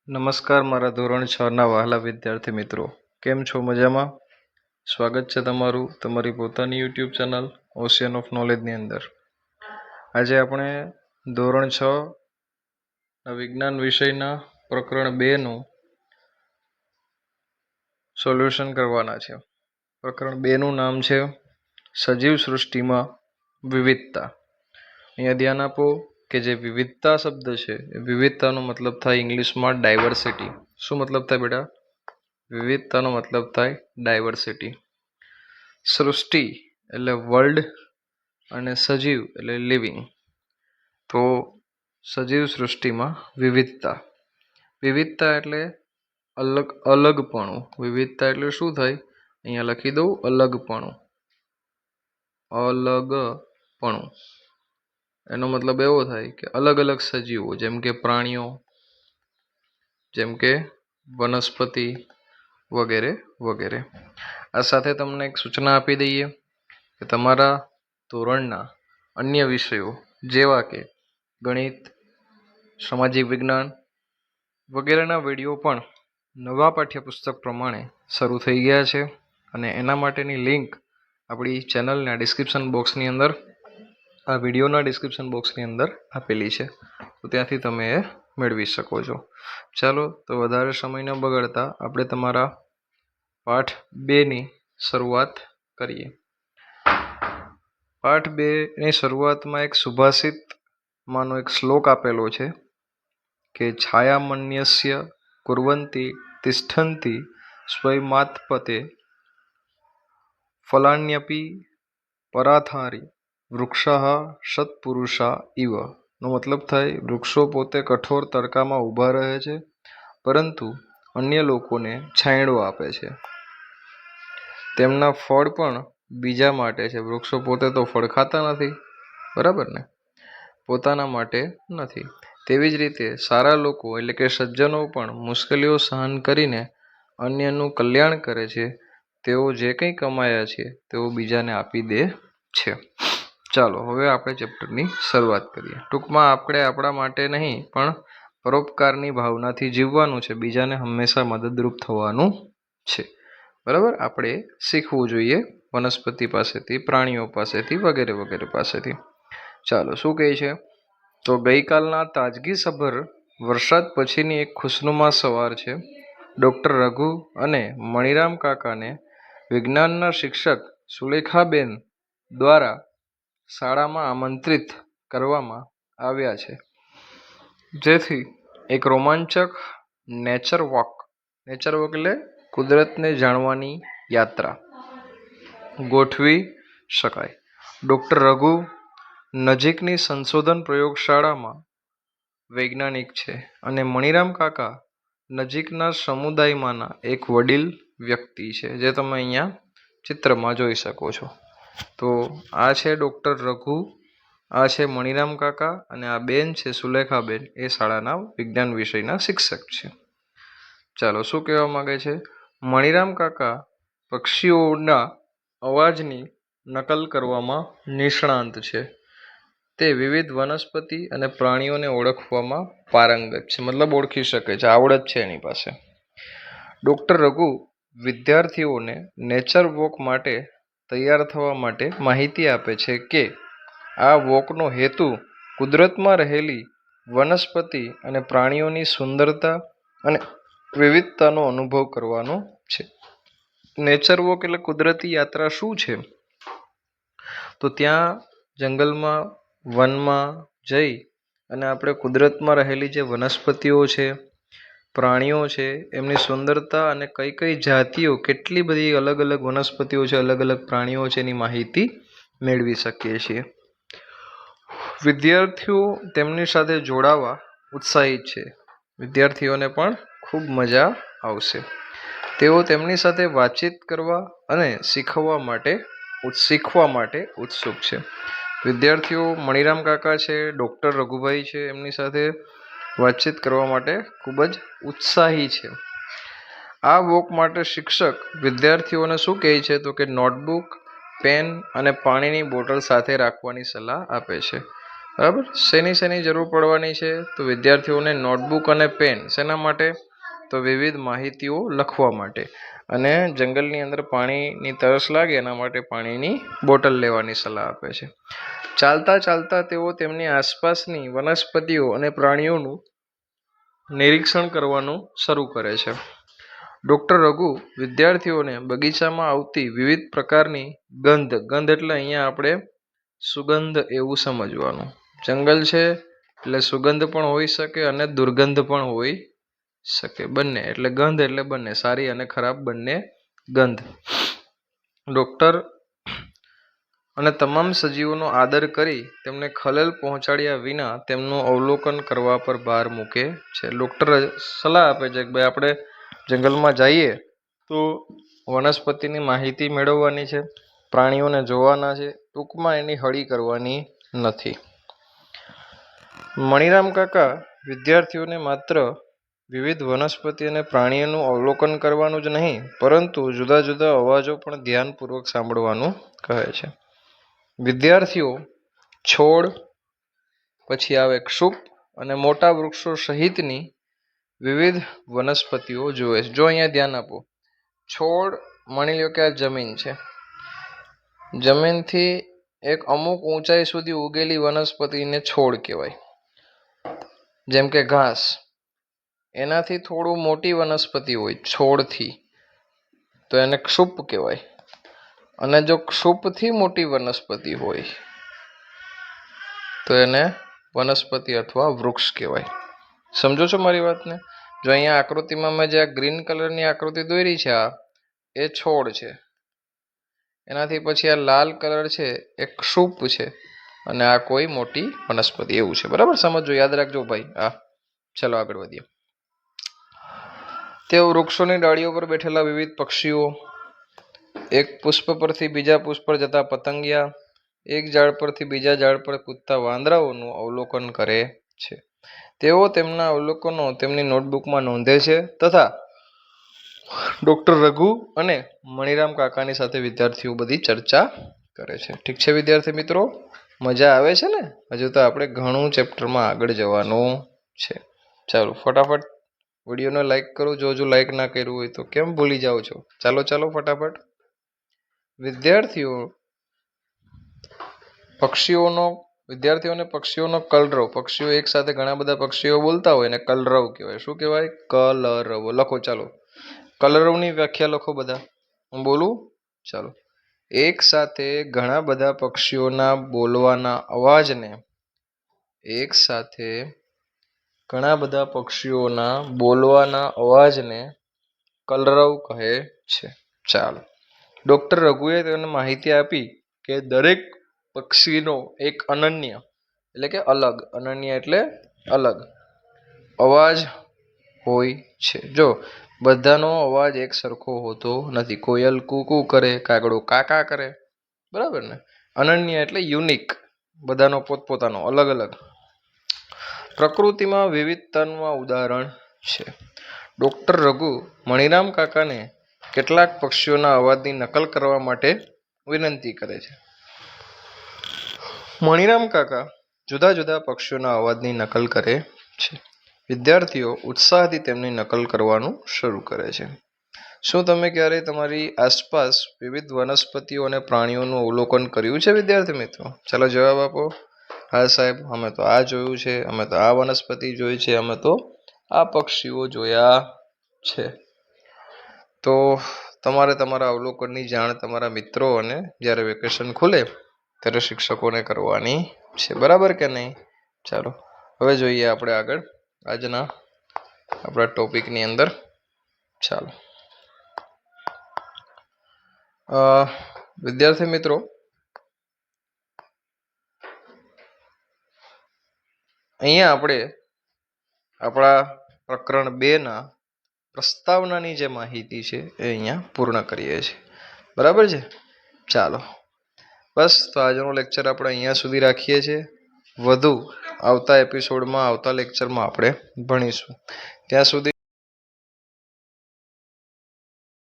નમસ્કાર મારા ધોરણ 6ના વહાલા વિદ્યાર્થી મિત્રો, કેમ છો? મજામાં? સ્વાગત છે તમારું તમારી પોતાની યુટ્યુબ ચેનલ ઓશિયન ઓફ નોલેજની અંદર. આજે આપણે ધોરણ 6 વિજ્ઞાન વિષયના પ્રકરણ 2નું સોલ્યુશન કરવાના છે. પ્રકરણ 2નું નામ છે સજીવ સૃષ્ટિમાં વિવિધતા. અહીંયા ધ્યાન આપો કે જે વિવિધતા શબ્દ છે એ વિવિધતાનો મતલબ થાય ઇંગ્લિશમાં ડાયવર્સિટી. શું મતલબ થાય બેટા? વિવિધતાનો મતલબ થાય ડાયવર્સિટી. સૃષ્ટિ એટલે વર્લ્ડ અને સજીવ એટલે લિવિંગ. તો સજીવ સૃષ્ટિમાં વિવિધતા. વિવિધતા એટલે અલગપણું. વિવિધતા એટલે શું થાય? અહીંયા લખી દઉં, અલગપણું. અલગપણું એનો મતલબ એવો થાય કે અલગ અલગ સજીવો, જેમ કે પ્રાણીઓ, જેમ કે વનસ્પતિ વગેરે વગેરે. આ સાથે તમને એક સૂચના આપી દઈએ કે તમારા ધોરણના અન્ય વિષયો જેવા કે ગણિત, સામાજિક વિજ્ઞાન વગેરેના વિડીયો પણ નવા પાઠ્યપુસ્તક પ્રમાણે શરૂ થઈ ગયા છે અને એના માટેની લિંક આપણી ચેનલના ડિસ્ક્રિપ્શન બોક્સની અંદર, આ વિડીયોના ડિસ્ક્રિપ્શન બોક્સની અંદર આપેલી છે, તો ત્યાંથી તમે એ મેળવી શકો છો. ચાલો તો વધારે સમય ન બગાડતા આપણે તમારા પાઠ 2ની શરૂઆત કરીએ. પાઠ 2ની શરૂઆતમાં એક સુભાષિતમાંનો એક શ્લોક આપેલો છે કે છાયામન્યસ્ય કુર્વન્તિ તિષ્ઠન્તિ સ્વયમાત્પતે ફલાન્યપી પરાથારી વૃક્ષઃ સત્પુરુષા ઇવ. નો મતલબ થાય વૃક્ષો પોતે કઠોર તડકામાં ઊભા રહે છે પરંતુ અન્ય લોકોને છાંયડો આપે છે. તેમના ફળ પણ બીજા માટે છે. વૃક્ષો પોતે તો ફળ ખાતા નથી, બરાબર ને? પોતાના માટે નથી. તેવી જ રીતે સારા લોકો એટલે કે સજ્જનો પણ મુશ્કેલીઓ સહન કરીને અન્યનું કલ્યાણ કરે છે. તેઓ જે કંઈ કમાયા છે તેઓ બીજાને આપી દે છે. ચાલો હવે આપણે ચેપ્ટરની શરૂઆત કરીએ. ટૂંકમાં આપણે આપણા માટે નહીં પણ પરોપકારની ભાવનાથી જીવવાનું છે. બીજાને હંમેશા મદદરૂપ થવાનું છે, બરાબર? આપણે શીખવું જોઈએ વનસ્પતિ પાસેથી, પ્રાણીઓ પાસેથી વગેરે વગેરે પાસેથી. ચાલો શું કહે છે? તો ગઈકાલના તાજગીસભર વરસાદ પછીની એક ખુશનુમા સવાર છે. ડૉક્ટર રઘુ અને મણિરામ કાકાને વિજ્ઞાનના શિક્ષક સુલેખાબેન દ્વારા શાળામાં આમંત્રિત કરવામાં આવ્યા છે, જેથી એક રોમાંચક નેચર વોક એટલે કુદરતને જાણવાની યાત્રા ગોઠવી શકાય. ડૉક્ટર રઘુ નજીકની સંશોધન પ્રયોગશાળામાં વૈજ્ઞાનિક છે અને મણિરામ કાકા નજીકના સમુદાયમાંના એક વડીલ વ્યક્તિ છે, જે તમે અહીંયા ચિત્રમાં જોઈ શકો છો. તો આ છે ડૉક્ટર રઘુ, આ છે મણિરામ કાકા અને આ બેન છે સુલેખાબેન. એ શાળાના વિજ્ઞાન વિષયના શિક્ષક છે. ચાલો શું કહેવા માંગે છે? મણિરામ કાકા પક્ષીઓના અવાજની નકલ કરવામાં નિષ્ણાંત છે. તે વિવિધ વનસ્પતિ અને પ્રાણીઓને ઓળખવામાં પારંગત છે, મતલબ ઓળખી શકે છે, આવડત છે એની પાસે. ડૉક્ટર રઘુ વિદ્યાર્થીઓને નેચર વોક માટે તૈયાર થવા માટે માહિતી આપે છે કે આ વોકનો હેતુ કુદરતમાં રહેલી વનસ્પતિ અને પ્રાણીઓની સુંદરતા અને વિવિધતાનો અનુભવ કરવાનો છે. નેચર વોક એટલે કુદરતી યાત્રા શું છે? તો ત્યાં જંગલમાં, વનમાં જઈ અને આપણે કુદરતમાં રહેલી જે વનસ્પતિઓ છે, પ્રાણીઓ છે, એમની સુંદરતા અને કઈ કઈ જાતિઓ, કેટલી બધી અલગ અલગ વનસ્પતિઓ છે, અલગ અલગ પ્રાણીઓ છે, એની માહિતી મેળવી શકીએ છીએ. વિદ્યાર્થીઓ તેમની સાથે જોડાવા ઉત્સાહિત છે. વિદ્યાર્થીઓને પણ ખૂબ મજા આવશે. તેઓ તેમની સાથે વાતચીત કરવા અને શીખવા માટે ઉત્સુક છે. વિદ્યાર્થીઓ મણિરામ કાકા છે, ડૉક્ટર રઘુભાઈ છે, એમની સાથે વાતચીત કરવા માટે ખૂબ જ ઉત્સાહી છે. આ વોક માટે શિક્ષક વિદ્યાર્થીઓને શું કહે છે? તો કે નોટબુક, પેન અને પાણીની બોટલ સાથે રાખવાની સલાહ આપે છે. બરાબર. શેની જરૂર પડવાની છે? તો વિદ્યાર્થીઓને નોટબુક અને પેન. શેના માટે? તો વિવિધ માહિતીઓ લખવા માટે. અને જંગલની અંદર પાણીની તરસ લાગે એના માટે પાણીની બોટલ લેવાની સલાહ આપે છે. ચાલતા ચાલતા તેઓ તેમની આસપાસની વનસ્પતિઓ અને પ્રાણીઓનું નિરીક્ષણ કરવાનું શરૂ કરે છે. ડૉક્ટર રઘુ વિદ્યાર્થીઓને બગીચામાં આવતી વિવિધ પ્રકારની ગંધ એટલે અહીંયા આપણે સુગંધ એવું સમજવાનું. જંગલ છે એટલે સુગંધ પણ હોઈ શકે અને દુર્ગંધ પણ હોઈ શકે. બંને એટલે ગંધ એટલે બંને, સારી અને ખરાબ બંને ગંધ. ડૉક્ટર અને તમામ સજીવોનો આદર કરી તેમને ખલેલ પહોંચાડ્યા વિના તેમનું અવલોકન કરવા પર ભાર મૂકે છે. ડૉક્ટર સલાહ આપે છે કે ભાઈ આપણે જંગલમાં જઈએ તો વનસ્પતિની માહિતી મેળવવાની છે, પ્રાણીઓને જોવાના છે, ટૂંકમાં એની હળી કરવાની નથી. મણિરામ કાકા વિદ્યાર્થીઓને માત્ર વિવિધ વનસ્પતિ અને પ્રાણીઓનું અવલોકન કરવાનું જ નહીં, પરંતુ જુદા જુદા અવાજો પણ ધ્યાનપૂર્વક સાંભળવાનું કહે છે. વિદ્યાર્થીઓ છોડ, પછી આવે ક્ષુપ અને મોટા વૃક્ષો સહિતની વિવિધ વનસ્પતિઓ જુએ છે. જો અહીંયા ધ્યાન આપો, છોડ, માની લો કે આ જમીન છે, જમીનથી એક અમુક ઊંચાઈ સુધી ઉગેલી વનસ્પતિને છોડ કહેવાય. જેમ કે ઘાસ, એનાથી થોડું મોટી વનસ્પતિ હોય છોડથી તો એને ક્ષુપ કહેવાય. અને જો ક્ષુપથી મોટી વનસ્પતિ હોય તો એને વનસ્પતિ અથવા વૃક્ષ કહેવાય. સમજો છો મારી વાતને? જો અહીંયા આકૃતિમાં મેં જે આ ગ્રીન કલરની આકૃતિ દોરી છે, આ એ છોડ છે, એનાથી પછી આ લાલ કલર છે એ ક્ષુપ છે, અને આ કોઈ મોટી વનસ્પતિ એવું છે. બરાબર, સમજો, યાદ રાખજો ભાઈ. ચલો આગળ વધીએ. તેઓ વૃક્ષોની ડાળીઓ પર બેઠેલા વિવિધ પક્ષીઓ, એક પુષ્પ પરથી બીજા પુષ્પ પર જતા પતંગિયા, એક ઝાડ પરથી બીજા ઝાડ પર કૂદતા વાંદરાઓનું અવલોકન કરે છે. તેઓ તેમના અવલોકનો તેમની નોટબુકમાં નોંધે છે તથા ડૉક્ટર રઘુ અને મણિરામ કાકાની સાથે વિદ્યાર્થીઓ બધી ચર્ચા કરે છે. ઠીક છે વિદ્યાર્થી મિત્રો, મજા આવે છે ને? હજુ તો આપણે ઘણું ચેપ્ટરમાં આગળ જવાનું છે. ચાલો ફટાફટ વિડીયોને લાઈક કરો. જો હજુ લાઈક ના કર્યું હોય તો કેમ ભૂલી જાઓ છો? ચાલો ફટાફટ. વિદ્યાર્થીઓને પક્ષીઓનો કલરવ. પક્ષીઓ એક સાથે ઘણા બધા પક્ષીઓ બોલતા હોય ને કલરવ કહેવાય. શું કહેવાય? કલરવ. લખો ચાલો. કલરવની વ્યાખ્યા લખો બધા. હું બોલું? ચાલો. એક સાથે ઘણા બધા પક્ષીઓના બોલવાના અવાજને કલરવ કહે છે. ચાલો. ડૉક્ટર રઘુએ તેને માહિતી આપી કે દરેક પક્ષીનો એક અનન્ય એટલે અલગ અવાજ હોય છે. જો બધાનો અવાજ એક સરખો હોતો નથી. કોયલ કૂ કરે, કાગડો કાકા કરે, બરાબર ને? અનન્ય એટલે યુનિક, બધાનો પોતપોતાનો અલગ. પ્રકૃતિમાં વિવિધતાનું આ ઉદાહરણ છે. ડૉક્ટર રઘુ મણિરામ કાકાને કેટલાક પક્ષીઓના અવાજની નકલ કરવા માટે વિનંતી કરે છે. મણિરામ કાકા જુદા જુદા પક્ષીઓના અવાજની નકલ કરે છે. વિદ્યાર્થીઓ ઉત્સાહથી તેમની નકલ કરવાનું શરૂ કરે છે. શું તમે ક્યારેય તમારી આસપાસ વિવિધ વનસ્પતિઓ અને પ્રાણીઓનું અવલોકન કર્યું છે વિદ્યાર્થી મિત્રો? ચાલો જવાબ આપો. હા સાહેબ, અમે તો આ જોયું છે, અમે તો આ વનસ્પતિ જોઈ છે, અમે તો આ પક્ષીઓ જોયા છે. તો તમારે તમારા અવલોકનની જાણ તમારા મિત્રો અને જ્યારે વેકેશન ખુલે ત્યારે શિક્ષકોને કરવાની છે. બરાબર કે નહીં? ચાલો હવે જોઈએ આપણે આગળ આજના આપણા ટોપિકની અંદર. ચાલો વિદ્યાર્થી મિત્રો, અહીંયા આપણે આપણા પ્રકરણ 2ના પ્રસ્તાવનાની જે માહિતી છે એ અહીંયા પૂર્ણ કરીએ છીએ. બરાબર છે? ચાલો બસ, તો આજનો લેક્ચર આપણે અહીંયા સુધી રાખીએ છીએ. વધુ આવતા એપિસોડમાં, આવતા લેક્ચરમાં આપણે ભણીશું. ત્યાં સુધી